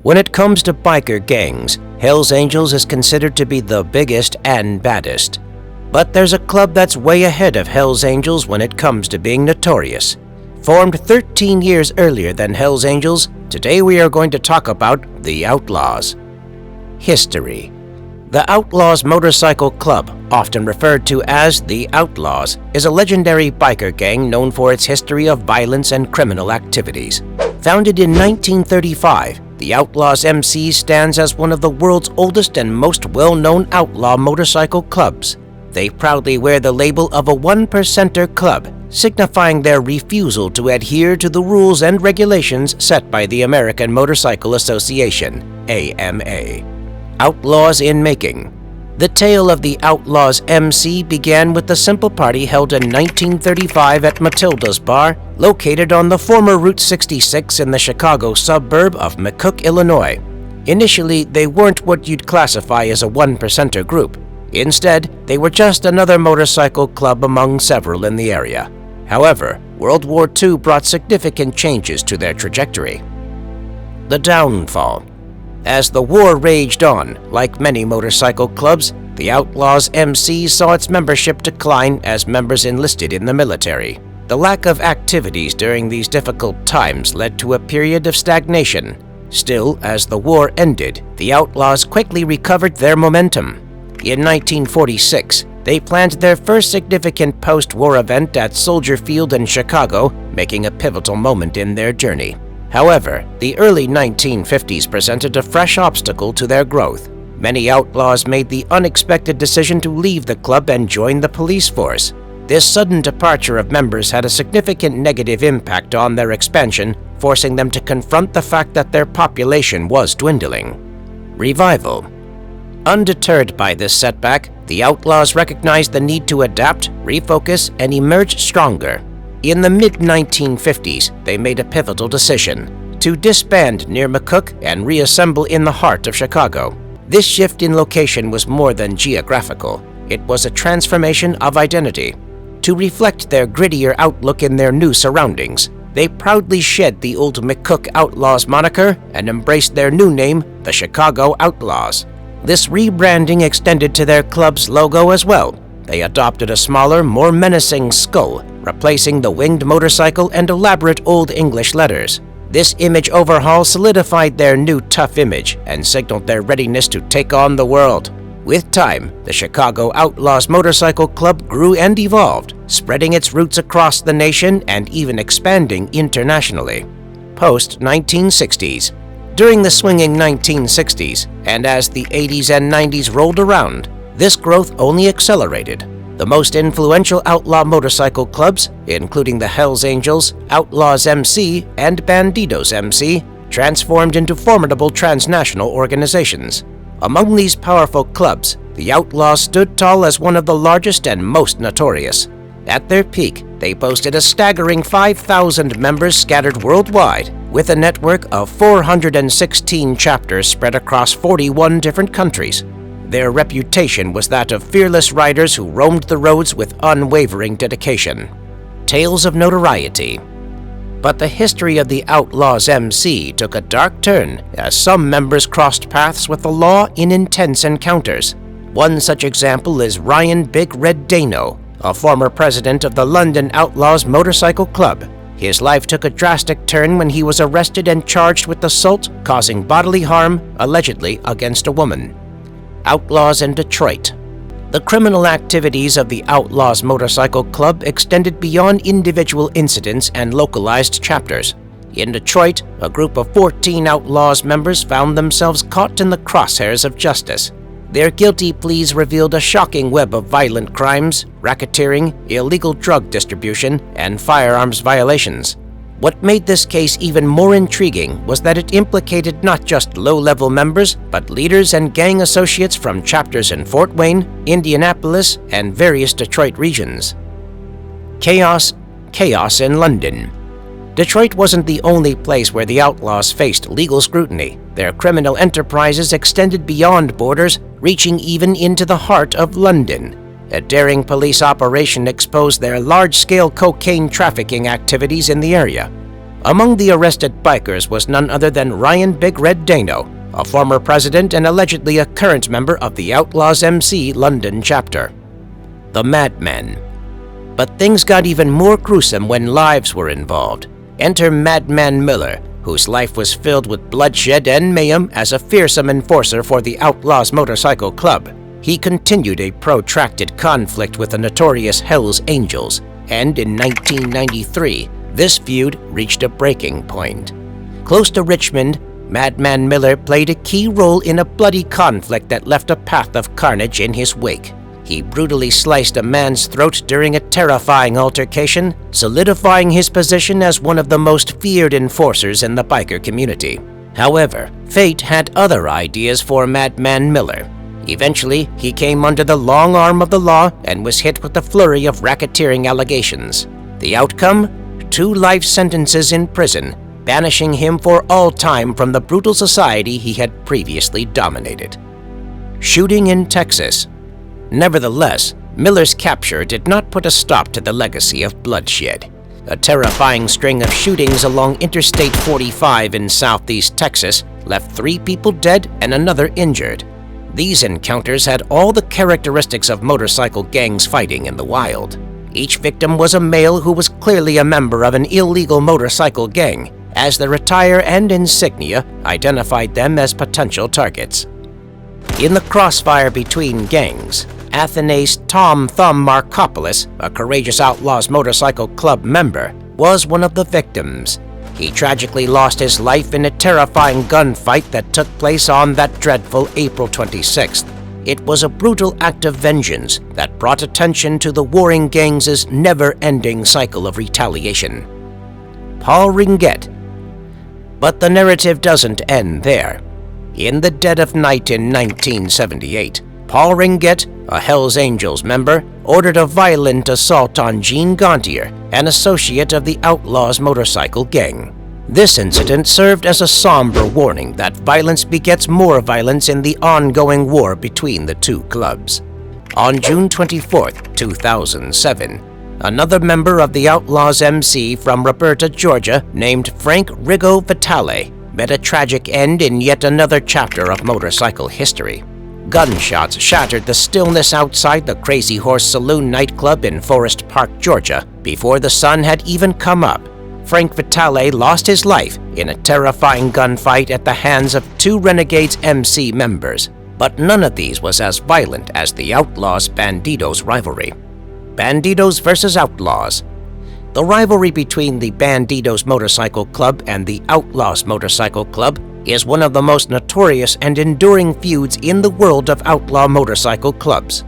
When it comes to biker gangs, Hells Angels is considered to be the biggest and baddest. But there's a club that's way ahead of Hells Angels when it comes to being notorious. Formed 13 years earlier than Hells Angels, today we are going to talk about the Outlaws. History. The Outlaws Motorcycle Club, often referred to as the Outlaws, is a legendary biker gang known for its history of violence and criminal activities. Founded in 1935, the Outlaws MC stands as one of the world's oldest and most well-known outlaw motorcycle clubs. They proudly wear the label of a one-percenter club, signifying their refusal to adhere to the rules and regulations set by the American Motorcycle Association, AMA. Outlaws in making. The tale of the Outlaws MC began with the simple party held in 1935 at Matilda's Bar, located on the former Route 66 in the Chicago suburb of McCook, Illinois. Initially, they weren't what you'd classify as a one-percenter group. Instead, they were just another motorcycle club among several in the area. However, World War II brought significant changes to their trajectory. The downfall. As the war raged on, like many motorcycle clubs, the Outlaws MC saw its membership decline as members enlisted in the military. The lack of activities during these difficult times led to a period of stagnation. Still, as the war ended, the Outlaws quickly recovered their momentum. In 1946, they planned their first significant post-war event at Soldier Field in Chicago, making a pivotal moment in their journey. However, the early 1950s presented a fresh obstacle to their growth. Many outlaws made the unexpected decision to leave the club and join the police force. This sudden departure of members had a significant negative impact on their expansion, forcing them to confront the fact that their population was dwindling. Revival. Undeterred by this setback, the Outlaws recognized the need to adapt, refocus, and emerge stronger. In the mid-1950s, they made a pivotal decision to disband near McCook and reassemble in the heart of Chicago. This shift in location was more than geographical. It was a transformation of identity. To reflect their grittier outlook in their new surroundings, they proudly shed the old McCook Outlaws moniker and embraced their new name, the Chicago Outlaws. This rebranding extended to their club's logo as well. They adopted a smaller, more menacing skull, replacing the winged motorcycle and elaborate Old English letters. This image overhaul solidified their new tough image and signaled their readiness to take on the world. With time, the Chicago Outlaws Motorcycle Club grew and evolved, spreading its roots across the nation and even expanding internationally. Post-1960s. During the swinging 1960s, and as the 80s and 90s rolled around, this growth only accelerated. The most influential outlaw motorcycle clubs, including the Hells Angels, Outlaws MC, and Bandidos MC, transformed into formidable transnational organizations. Among these powerful clubs, the Outlaws stood tall as one of the largest and most notorious. At their peak, they boasted a staggering 5,000 members scattered worldwide, with a network of 416 chapters spread across 41 different countries. Their reputation was that of fearless riders who roamed the roads with unwavering dedication. Tales of notoriety. But the history of the Outlaws MC took a dark turn as some members crossed paths with the law in intense encounters. One such example is Ryan Big Red Dano, a former president of the London Outlaws Motorcycle Club. His life took a drastic turn when he was arrested and charged with assault causing bodily harm, allegedly against a woman. Outlaws in Detroit. The criminal activities of the Outlaws Motorcycle Club extended beyond individual incidents and localized chapters. In Detroit, a group of 14 Outlaws members found themselves caught in the crosshairs of justice. Their guilty pleas revealed a shocking web of violent crimes, racketeering, illegal drug distribution, and firearms violations. What made this case even more intriguing was that it implicated not just low-level members, but leaders and gang associates from chapters in Fort Wayne, Indianapolis, and various Detroit regions. Chaos in London. Detroit wasn't the only place where the Outlaws faced legal scrutiny. Their criminal enterprises extended beyond borders, reaching even into the heart of London. A daring police operation exposed their large-scale cocaine trafficking activities in the area. Among the arrested bikers was none other than Ryan Big Red Dano, a former president and allegedly a current member of the Outlaws MC London chapter. The Madmen. But things got even more gruesome when lives were involved. Enter Madman Miller, whose life was filled with bloodshed and mayhem as a fearsome enforcer for the Outlaws Motorcycle Club. He continued a protracted conflict with the notorious Hells Angels, and in 1993, this feud reached a breaking point. Close to Richmond, Madman Miller played a key role in a bloody conflict that left a path of carnage in his wake. He brutally sliced a man's throat during a terrifying altercation, solidifying his position as one of the most feared enforcers in the biker community. However, fate had other ideas for Madman Miller. Eventually, he came under the long arm of the law and was hit with a flurry of racketeering allegations. The outcome? 2 life sentences in prison, banishing him for all time from the brutal society he had previously dominated. Shooting in Texas. Nevertheless, Miller's capture did not put a stop to the legacy of bloodshed. A terrifying string of shootings along Interstate 45 in southeast Texas left 3 people dead and another injured. These encounters had all the characteristics of motorcycle gangs fighting in the wild. Each victim was a male who was clearly a member of an illegal motorcycle gang, as their attire and insignia identified them as potential targets. In the crossfire between gangs, Athenaeus Tom Thumb Markopoulos, a courageous Outlaws Motorcycle Club member, was one of the victims. He tragically lost his life in a terrifying gunfight that took place on that dreadful April 26th. It was a brutal act of vengeance that brought attention to the warring gangs' never-ending cycle of retaliation. Paul Ringett. But the narrative doesn't end there. In the dead of night in 1978, Paul Ringett, a Hells Angels member, ordered a violent assault on Gene Gontier, an associate of the Outlaws Motorcycle Gang. This incident served as a somber warning that violence begets more violence in the ongoing war between the 2 clubs. On June 24, 2007, another member of the Outlaws MC from Roberta, Georgia, named Frank Rigo Vitale, met a tragic end in yet another chapter of motorcycle history. Gunshots shattered the stillness outside the Crazy Horse Saloon nightclub in Forest Park, Georgia, before the sun had even come up. Frank Vitale lost his life in a terrifying gunfight at the hands of 2 Renegades MC members, but none of these was as violent as the Outlaws-Bandidos rivalry. Bandidos versus Outlaws. The rivalry between the Bandidos Motorcycle Club and the Outlaws Motorcycle Club is one of the most notorious and enduring feuds in the world of outlaw motorcycle clubs.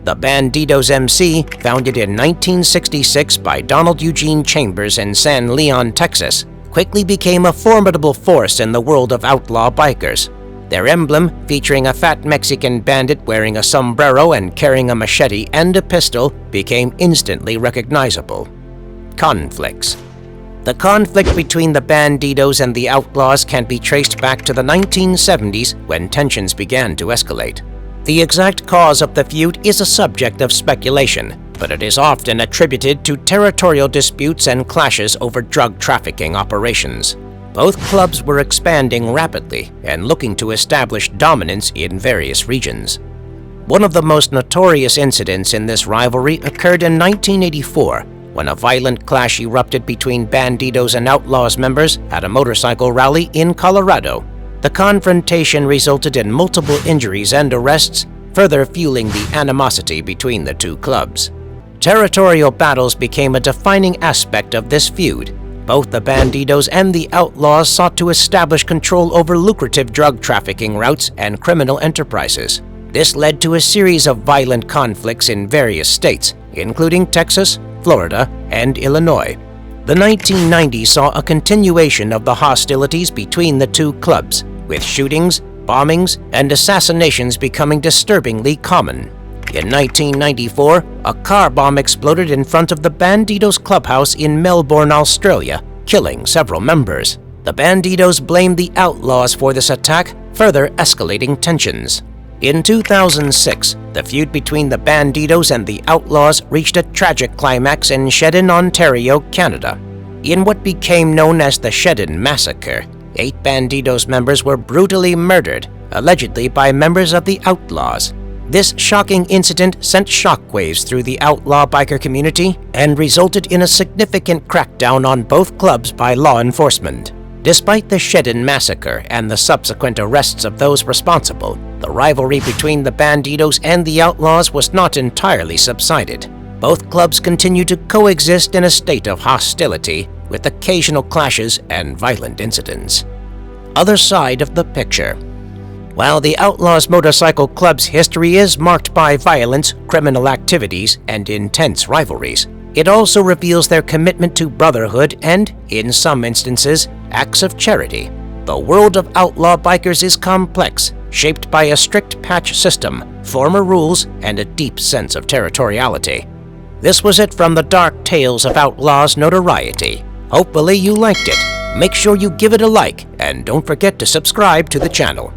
The Bandidos MC, founded in 1966 by Donald Eugene Chambers in San Leon, Texas, quickly became a formidable force in the world of outlaw bikers. Their emblem, featuring a fat Mexican bandit wearing a sombrero and carrying a machete and a pistol, became instantly recognizable. Conflicts. The conflict between the Bandidos and the Outlaws can be traced back to the 1970s when tensions began to escalate. The exact cause of the feud is a subject of speculation, but it is often attributed to territorial disputes and clashes over drug trafficking operations. Both clubs were expanding rapidly and looking to establish dominance in various regions. One of the most notorious incidents in this rivalry occurred in 1984, when a violent clash erupted between Bandidos and Outlaws members at a motorcycle rally in Colorado. The confrontation resulted in multiple injuries and arrests, further fueling the animosity between the 2 clubs. Territorial battles became a defining aspect of this feud. Both the Bandidos and the Outlaws sought to establish control over lucrative drug trafficking routes and criminal enterprises. This led to a series of violent conflicts in various states, including Texas, Florida, and Illinois. The 1990s saw a continuation of the hostilities between the 2 clubs, with shootings, bombings, and assassinations becoming disturbingly common. In 1994, a car bomb exploded in front of the Bandidos clubhouse in Melbourne, Australia, killing several members. The Bandidos blamed the Outlaws for this attack, further escalating tensions. In 2006, the feud between the Bandidos and the Outlaws reached a tragic climax in Shedden, Ontario, Canada. In what became known as the Shedden Massacre, 8 Bandidos members were brutally murdered, allegedly by members of the Outlaws. This shocking incident sent shockwaves through the outlaw biker community and resulted in a significant crackdown on both clubs by law enforcement. Despite the Shedden Massacre and the subsequent arrests of those responsible, the rivalry between the Bandidos and the Outlaws was not entirely subsided. Both clubs continue to coexist in a state of hostility, with occasional clashes and violent incidents. Other side of the picture. While the Outlaws Motorcycle Club's history is marked by violence, criminal activities, and intense rivalries, it also reveals their commitment to brotherhood and, in some instances, acts of charity. The world of outlaw bikers is complex, shaped by a strict patch system, formal rules, and a deep sense of territoriality. This was it from the dark tales of Outlaws Notoriety. Hopefully you liked it. Make sure you give it a like, and don't forget to subscribe to the channel.